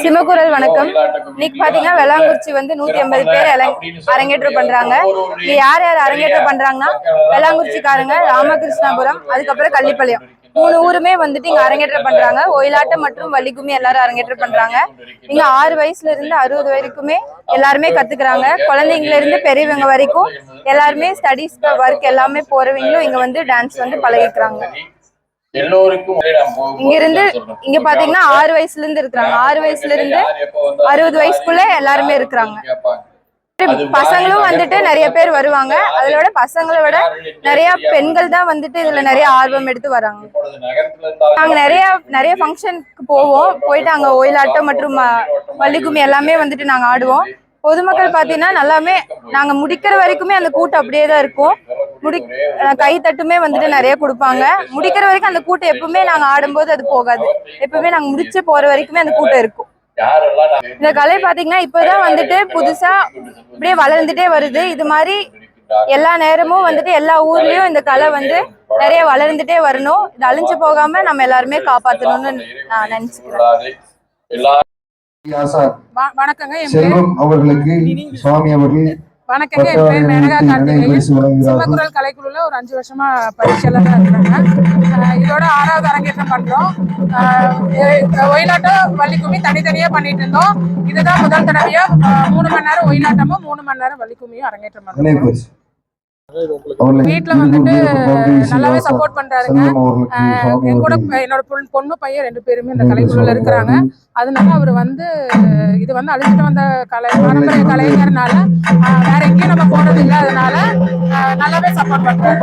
சிமக்குரல் வணக்கம். இன்னைக்கு பாத்தீங்கன்னா வெள்ளாங்குறிச்சி வந்து 150 பேர் அரங்கேற்றம் பண்றாங்க. இங்க யார் யார் அரங்கேற்றம் பண்றாங்கன்னா வெள்ளாங்குறிச்சிக்காரங்க, ராமகிருஷ்ணாபுரம், அதுக்கப்புறம் கள்ளிப்பாளையம் 3 ஊருமே வந்துட்டு இங்க அரங்கேற்றம் பண்றாங்க. ஒயிலாட்டம் மற்றும் வள்ளிக்கும்மி எல்லாரும் அரங்கேற்றம் பண்றாங்க. இங்க 6 வயசுல இருந்து 60 வரைக்குமே எல்லாருமே கத்துக்கிறாங்க. குழந்தைங்கள இருந்து பெரியவங்க வரைக்கும் எல்லாருமே ஸ்டடீஸ் ஒர்க் எல்லாமே போறவங்களும் இங்க வந்து டான்ஸ் வந்து பழகிக்கிறாங்க. இங்க பாத்தீங்கன்னா 6 வயசுல இருந்து இருக்காங்க. 6 வயசுல இருந்து 60 வயசுக்குள்ள எல்லாருமே இருக்கிறாங்க. பசங்களும் வந்துட்டு நிறைய பேர் வருவாங்க. அதோட பசங்களை விட நிறைய பெண்கள் தான் வந்துட்டு இதுல நிறைய ஆர்வம் எடுத்து வராங்க. நாங்க நிறைய ஃபங்க்ஷனுக்கு போவோம். போயிட்டு அங்க ஒயிலாட்டம் மற்றும் வள்ளிக்கும்மி எல்லாமே வந்துட்டு நாங்க ஆடுவோம். பொதுமக்கள் பாத்தீங்கன்னா நல்லாமே நாங்க முடிக்கிற வரைக்குமே அந்த கூட்டம் அப்படியே தான் இருக்கும். கை தட்டுமே வந்துட்டு நிறைய கொடுப்பாங்க. முடிக்கிற வரைக்கும் அந்த கூட்டம் எப்பவுமே நாங்க ஆடும்போது அது போகாது. எப்பவுமே நாங்க முடிச்சு போற வரைக்குமே அந்த கூட்டம் இருக்கும். இந்த கலை பாத்தீங்கன்னா இப்பதான் வந்துட்டு புதுசா அப்படியே வளர்ந்துட்டே வருது. இது மாதிரி எல்லா நேரமும் வந்துட்டு எல்லா ஊர்லயும் இந்த கலை வந்து நிறைய வளர்ந்துட்டே வரணும். இது அழிஞ்சு போகாம நம்ம எல்லாருமே காப்பாற்றணும்னு நான் நினைச்சுக்கிறேன். வணக்கங்க. செல்வம் அவர்களுக்கு சுவாமி அவர்கள் வணக்கங்க. என் பேர் மேனகா கார்த்திகேயன். சிம்மக்குரல் கலைக்குழுல ஒரு 5 வருஷமா பயிற்சியாளராக இருக்கிறாங்க. இதோட 6வது அரங்கேற்றம் பண்றோம். ஒயிலாட்டம் வள்ளிக்கும்மி தனித்தனியா பண்ணிட்டு இருந்தோம். இதுதான் முதல் தடவையா 3 மணி நேரம் ஒயிலாட்டமும் 3 மணி நேரம் வள்ளிக்கும்மியும் அரங்கேற்றம் பண்றோம். வீட்டுல வந்துட்டு நல்லாவே சப்போர்ட் பண்றாருங்க. என் கூட என்னோட பொண்ணு பையன் 2 பேருமே இந்த கலைக்குழுல இருக்கிறாங்க. அதனால அவர் வந்து இது வந்து அழிஞ்சிட்டு வந்த பாரம்பரிய கலைஞர்னால வேற எங்கேயும் நம்ம போனது இல்லை. அதனால நல்லாவே சப்போர்ட் பண்றாரு.